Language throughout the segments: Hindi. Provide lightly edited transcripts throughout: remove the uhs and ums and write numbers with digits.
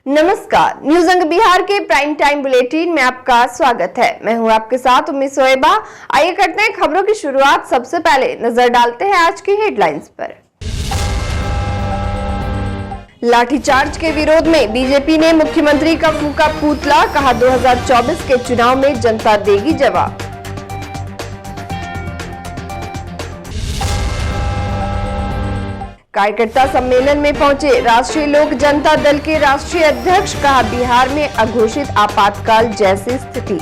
नमस्कार, न्यूज अंग बिहार के प्राइम टाइम बुलेटिन में आपका स्वागत है। मैं हूं आपके साथ उम्मीद सोएबा। आइए करते हैं खबरों की शुरुआत। सबसे पहले नजर डालते हैं आज की हेडलाइंस पर। लाठीचार्ज के विरोध में बीजेपी ने मुख्यमंत्री का फूंका पुतला, कहा 2024 के चुनाव में जनता देगी जवाब। कार्यकर्ता सम्मेलन में पहुंचे राष्ट्रीय लोक जनता दल के राष्ट्रीय अध्यक्ष, कहा बिहार में अघोषित आपातकाल जैसी स्थिति।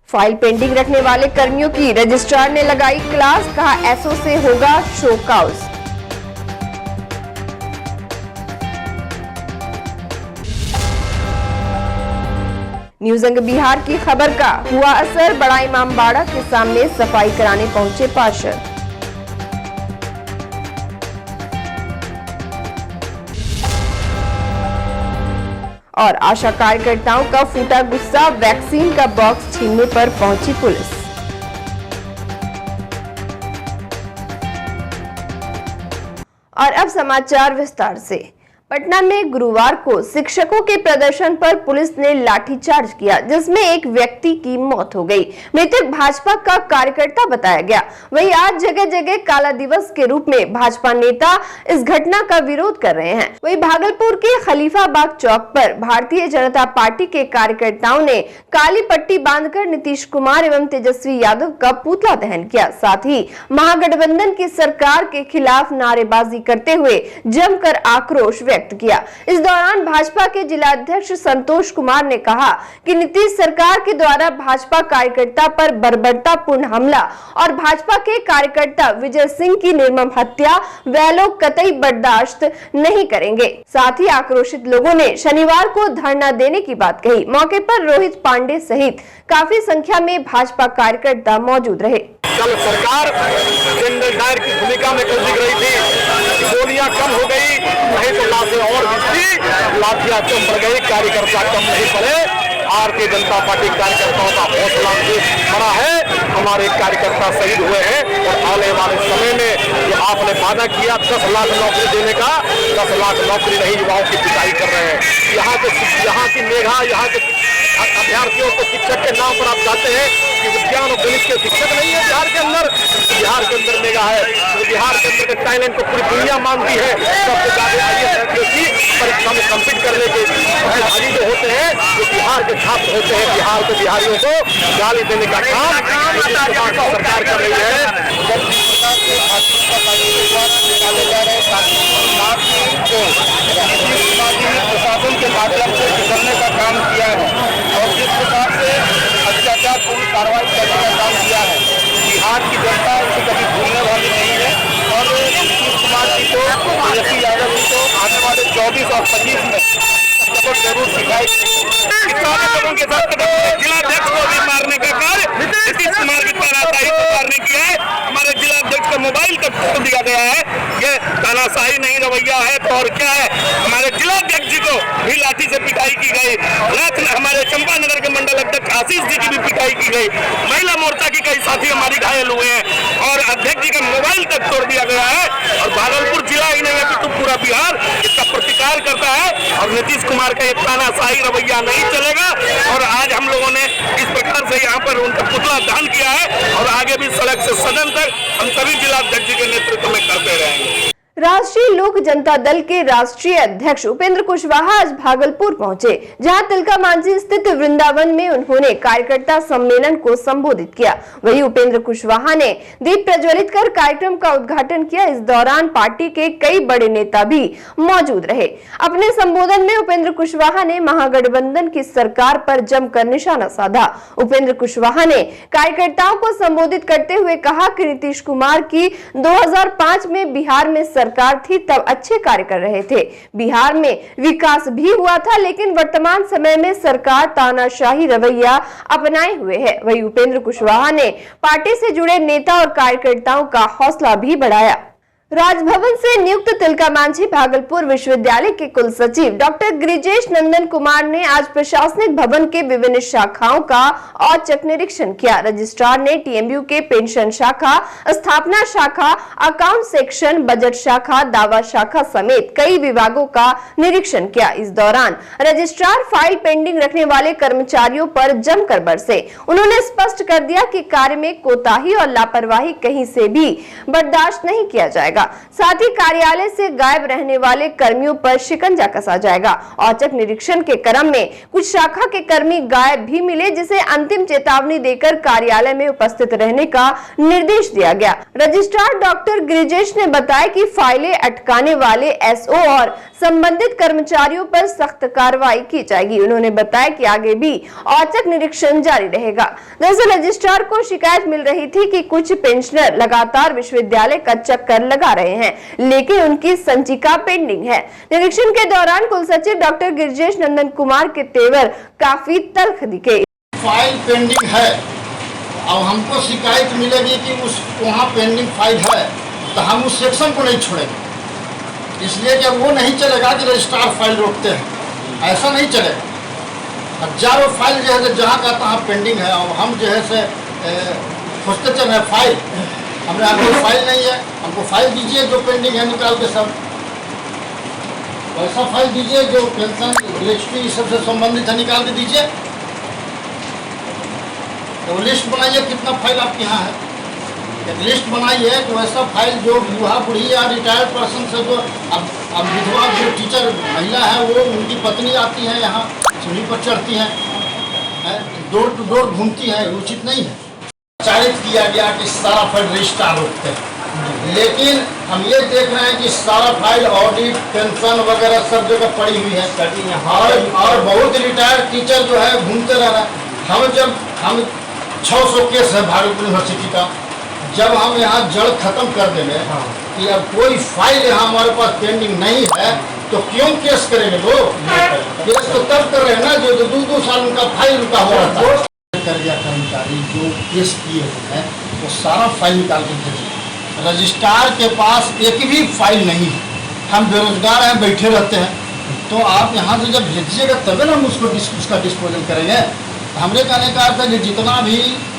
फाइल पेंडिंग रखने वाले कर्मियों की रजिस्ट्रार ने लगाई क्लास, कहा एसओ से होगा शो काउज। न्यूज अंग बिहार की खबर का हुआ असर, बड़ा इमामबाड़ा के सामने सफाई कराने पहुंचे पार्षद। और आशा कार्यकर्ताओं का फूटा गुस्सा, वैक्सीन का बॉक्स छीनने पर पहुंची पुलिस। और अब समाचार विस्तार से। पटना में गुरुवार को शिक्षकों के प्रदर्शन पर पुलिस ने लाठीचार्ज किया, जिसमें एक व्यक्ति की मौत हो गई। मृतक भाजपा का कार्यकर्ता बताया गया। वहीं आज जगह जगह काला दिवस के रूप में भाजपा नेता इस घटना का विरोध कर रहे हैं। वहीं भागलपुर के खलीफाबाग चौक पर भारतीय जनता पार्टी के कार्यकर्ताओं ने काली पट्टी बांधकर नीतीश कुमार एवं तेजस्वी यादव का पुतला दहन किया। साथ ही महागठबंधन की सरकार के खिलाफ नारेबाजी करते हुए जमकर आक्रोश व्यक्त किया। इस दौरान भाजपा के जिला अध्यक्ष संतोष कुमार ने कहा कि नीतीश सरकार के द्वारा भाजपा कार्यकर्ता पर बर्बरतापूर्ण हमला और भाजपा के कार्यकर्ता विजय सिंह की निर्मम हत्या वे लोग कतई बर्दाश्त नहीं करेंगे। साथ ही आक्रोशित लोगों ने शनिवार को धरना देने की बात कही। मौके पर रोहित पांडे सहित काफी संख्या में भाजपा कार्यकर्ता मौजूद रहे। कल सरकार जनरल डायर की भूमिका में कल दिख रही थी, गोलियां कम हो गई, नहीं तो लाशें और गिरती, लाठियां कम बढ़ गई, कार्यकर्ता कम नहीं पड़े। भारतीय जनता पार्टी कार्यकर्ताओं का हौसला बड़ा है। हमारे कार्यकर्ता शहीद हुए हैं और आने वाले समय में जो आपने वादा किया 10 लाख नौकरी देने का, 10 लाख नौकरी नहीं युवाओं की पिटाई कर रहे हैं। यहाँ की मेघा, यहाँ के अभ्यर्थियों को शिक्षक के नाम पर आप चाहते हैं कि विज्ञान और गणित के शिक्षक नहीं है बिहार के अंदर। बिहार के अंदर मेगा है, बिहार के अंदर के टैलेंट को पूरी दुनिया मानती है। सबसे ज्यादा IAS की परीक्षा में कम्पीट करने के भाई जो होते हैं, जो बिहार के छात्र होते हैं, बिहार के बिहारियों को गाली देने का काम सरकार कर रही है। प्रशासन के माध्यम से करने का काम किया है और जिस प्रकार से अत्याचारपूर्ण कार्रवाई करने का काम किया है, बिहार की जनता इसे कभी भूलने वाली नहीं है। और नीतीश कुमार जी को, तेजस्वी यादव जी को आने वाले 24 और 25 में सबक जरूर सिखाई। लोगों के साथ जिलाध्यक्ष को भी मारने का कार्य नीतीश कुमार की तानाशाही सरकार ने किया है। हमारे जिलाध्यक्ष का मोबाइल तक खो दिया गया है। ये तानाशाही नहीं रवैया है तो और क्या है। हमारे जिलाध्यक्ष जी को भी लाठी से पिटाई की गई। हमारे चंपानगर के मंडल अध्यक्ष आशीष जी की भी पिटाई की गई। महिला मोर्चा की कई साथी हमारी घायल हुए हैं और अध्यक्ष जी का मोबाइल तक तोड़ दिया गया है। और भागलपुर जिला ही नहीं है तो पूरा बिहार इसका प्रतिकार करता है और नीतीश कुमार का ये तानाशाही रवैया नहीं चलेगा। और आज हम लोगों ने इस प्रकार से यहाँ पर उनका पुतला दहन किया है और आगे भी सड़क से सदन तक हम सभी जिलाध्यक्ष जी के नेतृत्व में करते रहेंगे। राष्ट्रीय लोक जनता दल के राष्ट्रीय अध्यक्ष उपेंद्र कुशवाहा आज भागलपुर पहुंचे, जहां तिलका मांझी स्थित वृंदावन में उन्होंने कार्यकर्ता सम्मेलन को संबोधित किया। वहीं उपेंद्र कुशवाहा ने दीप प्रज्वलित कर कार्यक्रम का उद्घाटन किया। इस दौरान पार्टी के कई बड़े नेता भी मौजूद रहे। अपने संबोधन में उपेंद्र कुशवाहा ने महागठबंधन की सरकार पर जमकर निशाना साधा। उपेंद्र कुशवाहा ने कार्यकर्ताओं को संबोधित करते हुए कहा कि नीतीश कुमार की 2005 में बिहार में सरकार थी, तब अच्छे कार्य कर रहे थे। बिहार में विकास भी हुआ था, लेकिन वर्तमान समय में सरकार तानाशाही रवैया अपनाए हुए है। वहीं उपेंद्र कुशवाहा ने पार्टी से जुड़े नेता और कार्यकर्ताओं का हौसला भी बढ़ाया। राजभवन से नियुक्त तिलका मांझी भागलपुर विश्वविद्यालय के कुलसचिव डॉक्टर गिरिजेश नंदन कुमार ने आज प्रशासनिक भवन के विभिन्न शाखाओं का औचक निरीक्षण किया। रजिस्ट्रार ने टीएमयू के पेंशन शाखा, स्थापना शाखा, अकाउंट सेक्शन, बजट शाखा, दावा शाखा समेत कई विभागों का निरीक्षण किया। इस दौरान रजिस्ट्रार फाइल पेंडिंग रखने वाले कर्मचारियों पर जमकर बरसे। उन्होंने स्पष्ट कर दिया कि कार्य में कोताही और लापरवाही कहीं से भी बर्दाश्त नहीं किया जाएगा। साथ ही कार्यालय से गायब रहने वाले कर्मियों पर शिकंजा कसा जाएगा। औचक निरीक्षण के क्रम में कुछ शाखा के कर्मी गायब भी मिले, जिसे अंतिम चेतावनी देकर कार्यालय में उपस्थित रहने का निर्देश दिया गया। रजिस्ट्रार डॉक्टर गिरिजेश ने बताया कि फाइलें अटकाने वाले एसओ और संबंधित कर्मचारियों पर सख्त कार्रवाई की जाएगी। उन्होंने बताया कि आगे भी औचक निरीक्षण जारी रहेगा। दरअसल रजिस्ट्रार को शिकायत मिल रही थी कि कुछ पेंशनर लगातार विश्वविद्यालय का चक्कर लगा रहे हैं, लेकिन उनकी संचिका पेंडिंग है। निरीक्षण के दौरान कुलसचिव डॉक्टर गिरिजेश नंदन कुमार के तेवर काफी तल्ख दिखे। फाइल पेंडिंग है, अब हमको शिकायत मिलेगी कि उस वहाँ पेंडिंग फाइल है तो हम उस सेक्शन को नहीं छोड़ेंगे। इसलिए कि वो नहीं चलेगा कि रजिस्ट्रार फाइल रोकते हैं, ऐसा नहीं चलेगा। हजारों फाइल जो है जहाँ का तहाँ पेंडिंग है और हम जो है से खोजते चल रहे फाइल, हमारे यहाँ कोई फाइल नहीं है। हमको फाइल दीजिए जो पेंडिंग है निकाल के, सब वैसा फाइल दीजिए जो पेंशन रजिस्ट्री सबसे संबंधित है निकाल के दीजिए। तो लिस्ट बनाइए कितना फाइल आपके यहाँ है, एक लिस्ट बनाइए तो ऐसा फाइल जो बूढ़ा बुढ़ी या रिटायर्ड पर्सन से जो अब विधवा जो टीचर महिला है वो उनकी पत्नी आती है यहाँ सीढ़ी पर चढ़ती हैं, डोर टू डोर घूमती हैं, उचित नहीं है। प्रचारित किया गया कि सारा फाइल रजिस्ट्रार रोकते हैं, लेकिन हम ये देख रहे हैं कि सारा फाइल ऑडिट पेंशन वगैरह सब जगह पड़ी हुई है और बहुत रिटायर्ड टीचर जो है घूमते रह रहे हैं। हम 600 केस है भागलपुर यूनिवर्सिटी का, जब हम यहाँ जड़ खत्म कर देंगे कि अब कोई फाइल यहाँ हमारे पास पेंडिंग नहीं है तो क्यों केस करेंगे लोग? केस तो तब कर रहे हैं ना जो 2-2 साल उनका फाइल रुका हुआ था। कर्मचारी जो केस किए हुए हैं वो सारा फाइल निकाल के भेजिए। रजिस्ट्रार के पास एक भी फाइल नहीं है, हम बेरोजगार हैं, बैठे रहते हैं, तो आप यहाँ से जब भेजिएगा तभी ना हम उसका डिस्पोजल करेंगे। हमने कहने का अर्थ है कि जितना भी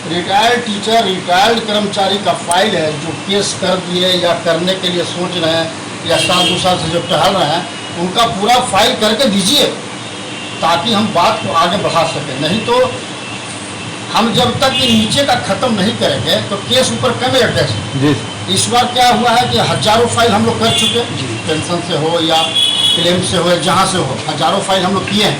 रिटायर्ड टीचर, रिटायर्ड कर्मचारी का फाइल है जो केस कर दिए या करने के लिए सोच रहे हैं या साल 2 साल से जो टहल रहे हैं, उनका पूरा फाइल करके दीजिए ताकि हम बात को आगे बढ़ा सकें। नहीं तो हम जब तक ये नीचे का खत्म नहीं करेंगे तो केस ऊपर कमेगा कैसे? इस बार क्या हुआ है कि हजारों फाइल हम लोग कर चुके, पेंशन से हो या क्लेम से हो, जहाँ से हो, हजारों फाइल हम लोग किए हैं,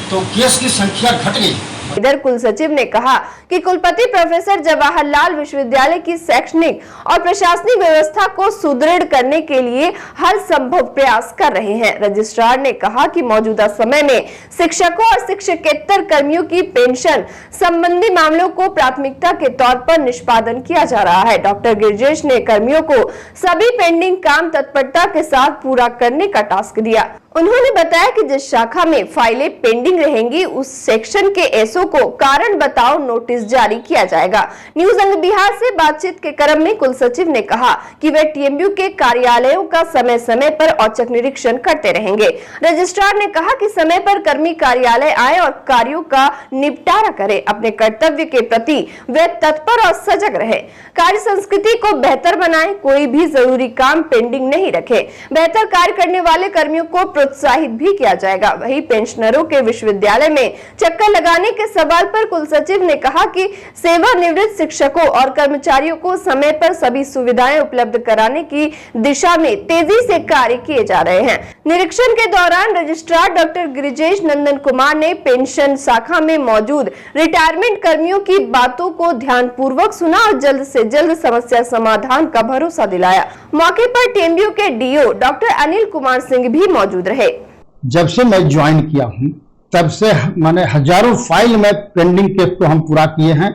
तो केस की संख्या घट गई। इधर कुलसचिव ने कहा कि कुलपति प्रोफेसर जवाहरलाल विश्वविद्यालय की शैक्षणिक और प्रशासनिक व्यवस्था को सुदृढ़ करने के लिए हर संभव प्रयास कर रहे हैं। रजिस्ट्रार ने कहा कि मौजूदा समय में शिक्षकों और शिक्षकेतर कर्मियों की पेंशन संबंधी मामलों को प्राथमिकता के तौर पर निष्पादन किया जा रहा है। डॉक्टर गिरिजेश ने कर्मियों को सभी पेंडिंग काम तत्परता के साथ पूरा करने का टास्क दिया। उन्होंने बताया कि जिस शाखा में फाइलें पेंडिंग रहेंगी उस सेक्शन के एसओ को कारण बताओ नोटिस जारी किया जाएगा। न्यूज अंग बिहार से बातचीत के क्रम में कुलसचिव ने कहा कि वे टीएमयू के कार्यालयों का समय समय पर औचक निरीक्षण करते रहेंगे। रजिस्ट्रार ने कहा कि समय पर कर्मी कार्यालय आए और कार्यों का निपटारा करें। अपने कर्तव्य के प्रति वे तत्पर और सजग रहे, कार्य संस्कृति को बेहतर बनाए, कोई भी जरूरी काम पेंडिंग नहीं रखे। बेहतर कार्य करने वाले कर्मियों को प्रोत्साहित भी किया जाएगा। वहीं पेंशनरों के विश्वविद्यालय में चक्कर लगाने के सवाल पर कुलसचिव ने कहा कि सेवानिवृत्त शिक्षकों और कर्मचारियों को समय पर सभी सुविधाएं उपलब्ध कराने की दिशा में तेजी से कार्य किए जा रहे हैं। निरीक्षण के दौरान रजिस्ट्रार डॉक्टर गिरिजेश नंदन कुमार ने पेंशन शाखा में मौजूद रिटायरमेंट कर्मियों की बातों को ध्यानपूर्वक सुना और जल्द से जल्द समस्या समाधान का भरोसा दिलाया। मौके पर टीएमयू के डीओ डॉक्टर अनिल कुमार सिंह भी मौजूद रहे। जब से मैं ज्वाइन किया हूं तब से मैंने हजारों फाइल में पेंडिंग केस को हम पूरा किए हैं,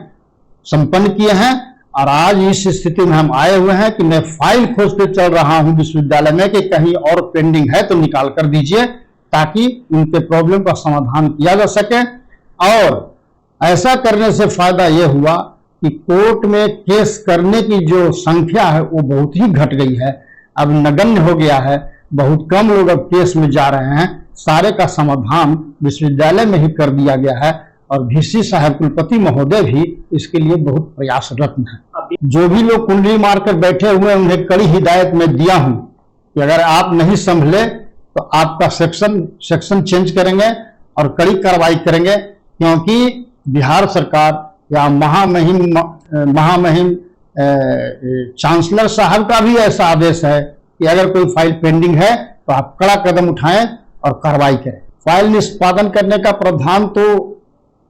संपन्न किए हैं और आज इस स्थिति में हम आए हुए हैं कि मैं फाइल खोजते चल रहा हूं विश्वविद्यालय में कि कहीं और पेंडिंग है तो निकाल कर दीजिए ताकि उनके प्रॉब्लम का समाधान किया जा सके। और ऐसा करने से फायदा यह हुआ कि कोर्ट में केस करने की जो संख्या है वो बहुत ही घट गई है। अब नगण्य हो गया है, बहुत कम लोग अब केस में जा रहे हैं। सारे का समाधान विश्वविद्यालय में ही कर दिया गया है और वीसी साहब कुलपति महोदय भी इसके लिए बहुत प्रयासरत हैं। जो भी लोग कुंडली मारकर बैठे हुए उन्हें कड़ी हिदायत में दिया हूं कि अगर आप नहीं संभले तो आपका सेक्शन चेंज करेंगे और कड़ी कार्रवाई करेंगे, क्योंकि बिहार सरकार या महामहिम चांसलर साहब का भी ऐसा आदेश है कि अगर कोई फाइल पेंडिंग है तो आप कड़ा कदम उठाएं और कार्रवाई करें। फाइल निष्पादन करने का प्रावधान तो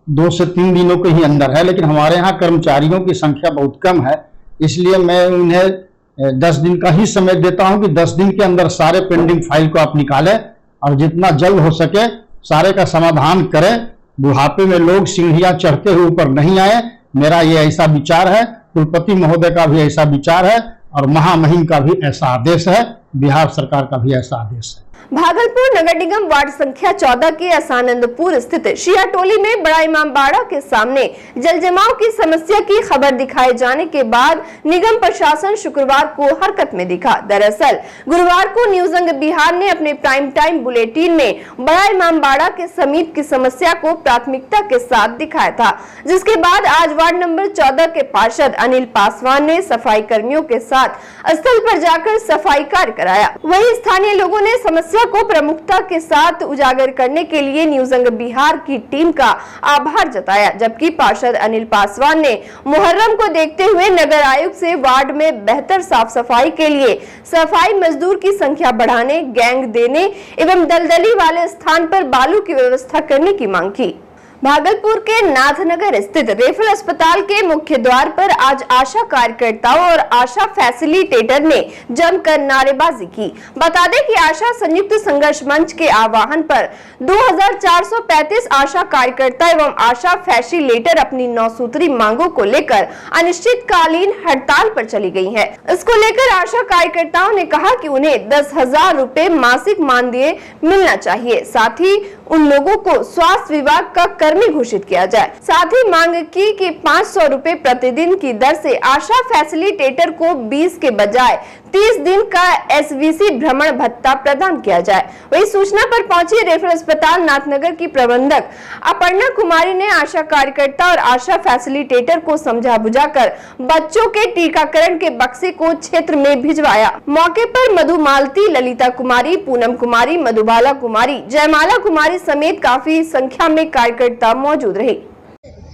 2 से 3 दिनों के ही अंदर है, लेकिन हमारे यहाँ कर्मचारियों की संख्या बहुत कम है, इसलिए मैं उन्हें 10 दिन का ही समय देता हूं कि 10 दिन के अंदर सारे पेंडिंग फाइल को आप निकालें और जितना जल्द हो सके सारे का समाधान करें। बुढ़ापे में लोग सीढ़ियां चढ़ते हुए ऊपर नहीं आए, मेरा ये ऐसा विचार है, कुलपति महोदय का भी ऐसा विचार है और महामहिम का भी ऐसा आदेश है, बिहार सरकार का भी ऐसा आदेश है। भागलपुर नगर निगम वार्ड संख्या 14 के असानंदपुर स्थित शिया टोली में बड़ा इमामबाड़ा के सामने जलजमाव की समस्या की खबर दिखाए जाने के बाद निगम प्रशासन शुक्रवार को हरकत में दिखा। दरअसल गुरुवार को न्यूज अंग बिहार ने अपने प्राइम टाइम बुलेटिन में बड़ा इमामबाड़ा के समीप की समस्या को प्राथमिकता के साथ दिखाया था, जिसके बाद आज वार्ड नंबर 14 के पार्षद अनिल पासवान ने सफाई कर्मियों के साथ स्थल पर जाकर सफाई कार्य कराया। वहीं स्थानीय लोगों ने समस्या को प्रमुखता के साथ उजागर करने के लिए न्यूज अंग बिहार की टीम का आभार जताया, जबकि पार्षद अनिल पासवान ने मुहर्रम को देखते हुए नगर आयुक्त से वार्ड में बेहतर साफ सफाई के लिए सफाई मजदूर की संख्या बढ़ाने, गैंग देने एवं दलदली वाले स्थान पर बालू की व्यवस्था करने की मांग की। भागलपुर के नाथनगर स्थित रेफल अस्पताल के मुख्य द्वार पर आज आशा कार्यकर्ताओं और आशा फैसिलिटेटर ने जमकर नारेबाजी की। बता दें कि आशा संयुक्त संघर्ष मंच के आह्वान पर 2435 आशा कार्यकर्ता एवं आशा फैसिलिटेटर अपनी 9 सूत्री मांगों को लेकर अनिश्चितकालीन हड़ताल पर चली गई हैं। इसको लेकर आशा कार्यकर्ताओं ने कहा कि उन्हें 10,000 रुपए मासिक मानदेय मिलना चाहिए, साथ ही उन लोगों को स्वास्थ्य विभाग का कर्मी घोषित किया जाए। साथ ही मांग की कि 500 रुपए प्रतिदिन की दर से आशा फैसिलिटेटर को 20 के बजाय 30 दिन का एसवीसी भ्रमण भत्ता प्रदान किया जाए। वही सूचना पर पहुंची रेफर अस्पताल नाथनगर की प्रबंधक अपर्णा कुमारी ने आशा कार्यकर्ता और आशा फैसिलिटेटर को समझा बुझाकर बच्चों के टीकाकरण के बक्से को क्षेत्र में भिजवाया। मौके पर मधुमालती, ललिता कुमारी, पूनम कुमारी, मधुबाला कुमारी, जयमाला कुमारी समेत काफी संख्या में कार्यकर्ता मौजूद रहे।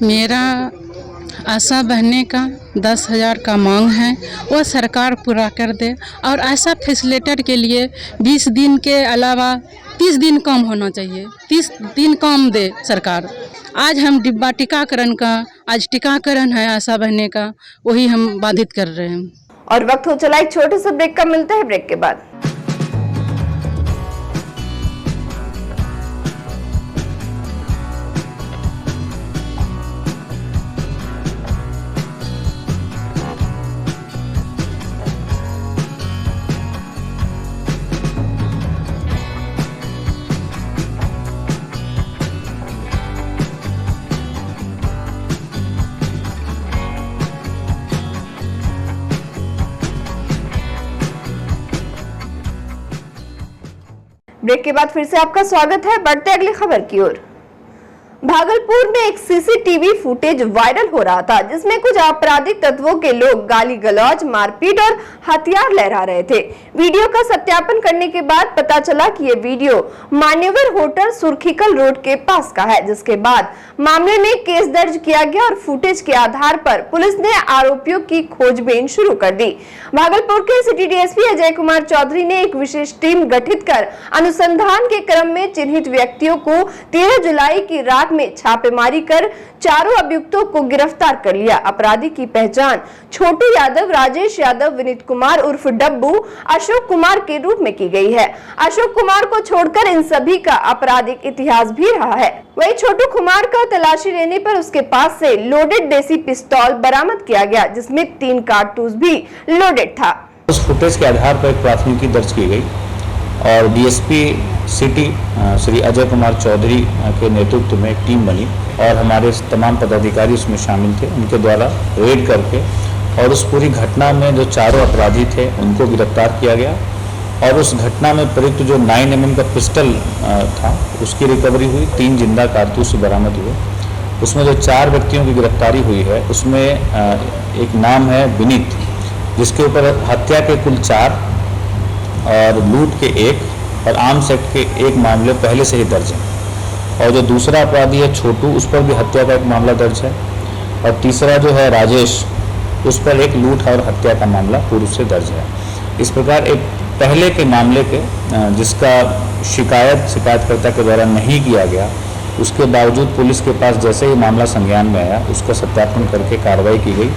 मेरा आशा बहने का 10,000 का मांग है, वो सरकार पूरा कर दे और आशा फैसिलिटेटर के लिए 20 दिन के अलावा 30 दिन कम होना चाहिए, 30 दिन कम दे सरकार। आज हम डिब्बा टीकाकरण का, आज टीकाकरण है आशा बहने का, वही हम बाधित कर रहे हैं। और वक्त हो चला एक छोटे से ब्रेक का, मिलता है ब्रेक के बाद। ब्रेक के बाद फिर से आपका स्वागत है। बढ़ते अगली खबर की ओर। भागलपुर में एक सीसीटीवी फुटेज वायरल हो रहा था, जिसमें कुछ आपराधिक तत्वों के लोग गाली गलौज, मारपीट और हथियार लहरा रहे थे। वीडियो का सत्यापन करने के बाद पता चला कि ये वीडियो मान्यवर होटल सुर्खीकल रोड के पास का है, जिसके बाद मामले में केस दर्ज किया गया और फुटेज के आधार पर पुलिस ने आरोपियों की खोजबीन शुरू कर दी। भागलपुर के सिटी डीएसपी अजय कुमार चौधरी ने एक विशेष टीम गठित कर अनुसंधान के क्रम में चिन्हित व्यक्तियों को 13 जुलाई की रात में छापेमारी कर चारों अभियुक्तों को गिरफ्तार कर लिया। अपराधी की पहचान छोटू यादव, राजेश यादव, विनीत कुमार उर्फ डब्बू, अशोक कुमार के रूप में की गई है। अशोक कुमार को छोड़कर इन सभी का आपराधिक इतिहास भी रहा है। वही छोटू कुमार का तलाशी लेने पर उसके पास से लोडेड देसी पिस्तौल बरामद किया गया, जिसमें 3 कारतूस भी लोडेड था। उस फुटेज के आधार पर एक प्राथमिकी दर्ज की गई और डीएसपी सिटी श्री अजय कुमार चौधरी के नेतृत्व में एक टीम बनी और हमारे तमाम पदाधिकारी उसमें शामिल थे। उनके द्वारा रेड करके और उस पूरी घटना में जो चारों अपराधी थे उनको गिरफ्तार किया गया और उस घटना में प्रयुक्त जो 9mm का पिस्टल था उसकी रिकवरी हुई। 3 जिंदा कारतूस बरामद हुए। उसमें जो 4 व्यक्तियों की गिरफ्तारी हुई है उसमें एक नाम है विनीत, जिसके ऊपर हत्या के कुल 4 और लूट के 1 और आर्म्स एक्ट के 1 मामले पहले से ही दर्ज हैं। और जो दूसरा अपराधी है छोटू, उस पर भी हत्या का एक मामला दर्ज है। और तीसरा जो है राजेश, उस पर एक लूट और हत्या का मामला पूर्व से दर्ज है। इस प्रकार एक पहले के मामले के जिसका शिकायतकर्ता के द्वारा नहीं किया गया, उसके बावजूद पुलिस के पास जैसे ही मामला संज्ञान में आया उसका सत्यापन करके कार्रवाई की गई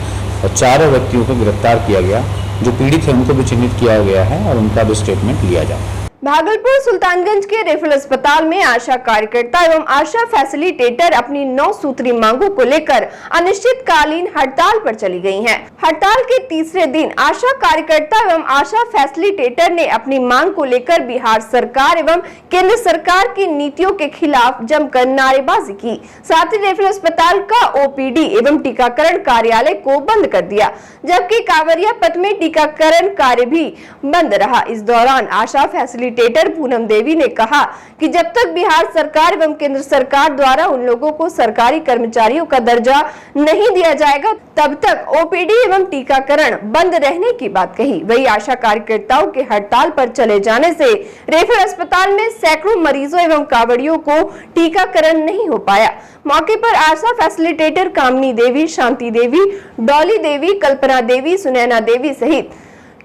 और 4 व्यक्तियों को गिरफ्तार किया गया। जो पीड़ित है उनको भी चिन्हित किया गया है और उनका भी स्टेटमेंट लिया जाए। भागलपुर सुल्तानगंज के रेफरल अस्पताल में आशा कार्यकर्ता एवं आशा फैसिलिटेटर अपनी 9 सूत्री मांगों को लेकर अनिश्चितकालीन हड़ताल पर चली गई हैं। हड़ताल के तीसरे दिन आशा कार्यकर्ता एवं आशा फैसिलिटेटर ने अपनी मांग को लेकर बिहार सरकार एवं केंद्र सरकार की नीतियों के खिलाफ जमकर नारेबाजी की। साथ ही रेफरल अस्पताल का ओपीडी एवं टीकाकरण कार्यालय को बंद कर दिया, जबकि कांवरिया पथ में टीकाकरण कार्य भी बंद रहा। इस दौरान आशा फैसिलिटेटर पूनम देवी ने कहा कि जब तक बिहार सरकार एवं केंद्र सरकार द्वारा उन लोगों को सरकारी कर्मचारियों का दर्जा नहीं दिया जाएगा तब तक ओपीडी एवं टीकाकरण बंद रहने की बात कही। वही आशा कार्यकर्ताओं के हड़ताल पर चले जाने से रेफरल अस्पताल में सैकड़ों मरीजों एवं कांवड़ियों को टीकाकरण नहीं हो पाया। मौके पर आशा फैसिलिटेटर कामनी देवी, शांति देवी, डॉली देवी, कल्पना देवी, सुनैना देवी सहित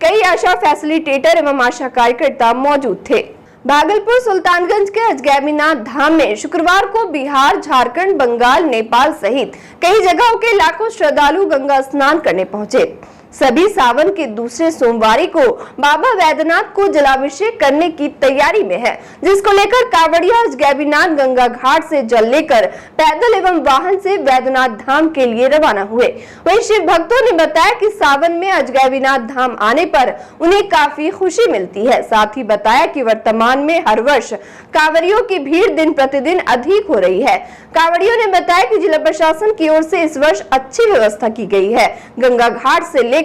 कई आशा फैसिलिटेटर एवं आशा कार्यकर्ता मौजूद थे। भागलपुर सुल्तानगंज के अजगैबीनाथ धाम में शुक्रवार को बिहार, झारखंड, बंगाल, नेपाल सहित कई जगहों के लाखों श्रद्धालु गंगा स्नान करने पहुंचे। सभी सावन के दूसरे सोमवारी को बाबा वैद्यनाथ को जलाभिषेक करने की तैयारी में है, जिसको लेकर कांवड़िया अजगैबीनाथ गंगा घाट से जल लेकर पैदल एवं वाहन से वैद्यनाथ धाम के लिए रवाना हुए। वहीं शिव भक्तों ने बताया कि सावन में अजगैबीनाथ धाम आने पर उन्हें काफी खुशी मिलती है। साथ ही बताया कि वर्तमान में हर वर्ष कांवड़ियों की भीड़ दिन प्रतिदिन अधिक हो रही है। कांवड़ियों ने बताया कि जिला प्रशासन की ओर से इस वर्ष अच्छी व्यवस्था की गई है। गंगा घाट से लेकर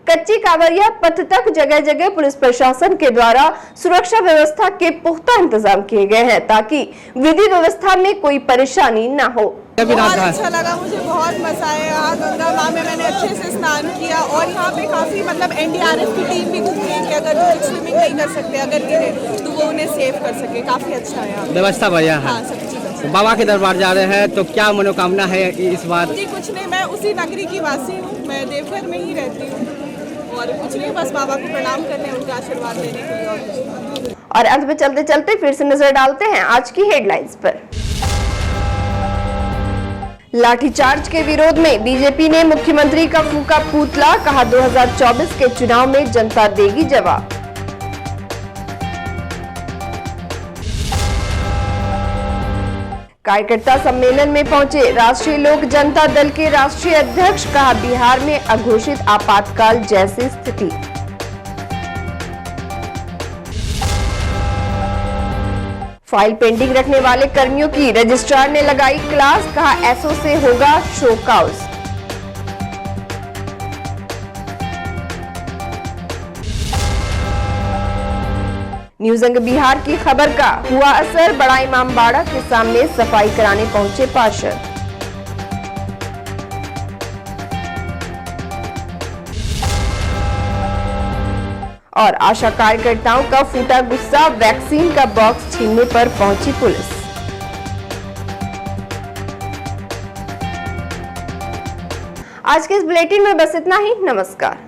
कच्ची कांवरिया पथ तक जगह जगह पुलिस प्रशासन के द्वारा सुरक्षा व्यवस्था के पुख्ता इंतजाम किए गए हैं ताकि विधि व्यवस्था में कोई परेशानी न हो। बहुत अच्छा लगा, मुझे बहुत मजा आया। यहाँ गंगा माँ में मैंने अच्छे से स्नान किया और यहाँ पे काफी NDRF की टीम भी घूम रही है कि अगर जो स्विमिंग नहीं कर सकते अगर गिरे तो वो उन्हें सेव कर सके। काफी अच्छा है, व्यवस्था बढ़िया है। हाँ, सब चीज बाबा के दरबार जा रहे हैं तो क्या मनोकामना है इस बार? जी कुछ नहीं, मैं उसी नगरी की वासी हूँ, मैं देवघर में ही रहती हूँ और कुछ नहीं, बस बाबा को प्रणाम करने, उनका आशीर्वाद लेने के लिए। और अंत में चलते चलते फिर से नजर डालते हैं आज की हेडलाइंस पर। लाठीचार्ज के विरोध में बीजेपी ने मुख्यमंत्री का फूंका पुतला, कहा 2024 के चुनाव में जनता देगी जवाब। कार्यकर्ता सम्मेलन में पहुंचे राष्ट्रीय लोक जनता दल के राष्ट्रीय अध्यक्ष, कहा बिहार में अघोषित आपातकाल जैसी स्थिति। फाइल पेंडिंग रखने वाले कर्मियों की रजिस्ट्रार ने लगाई क्लास, कहा एसओ से होगा शो काउज। न्यूज अंग बिहार की खबर का हुआ असर, बड़ा इमामबाड़ा के सामने सफाई कराने पहुंचे पार्षद। और आशा कार्यकर्ताओं का फूटा गुस्सा, वैक्सीन का बॉक्स छीनने पर पहुंची पुलिस। आज के इस बुलेटिन में बस इतना ही। नमस्कार।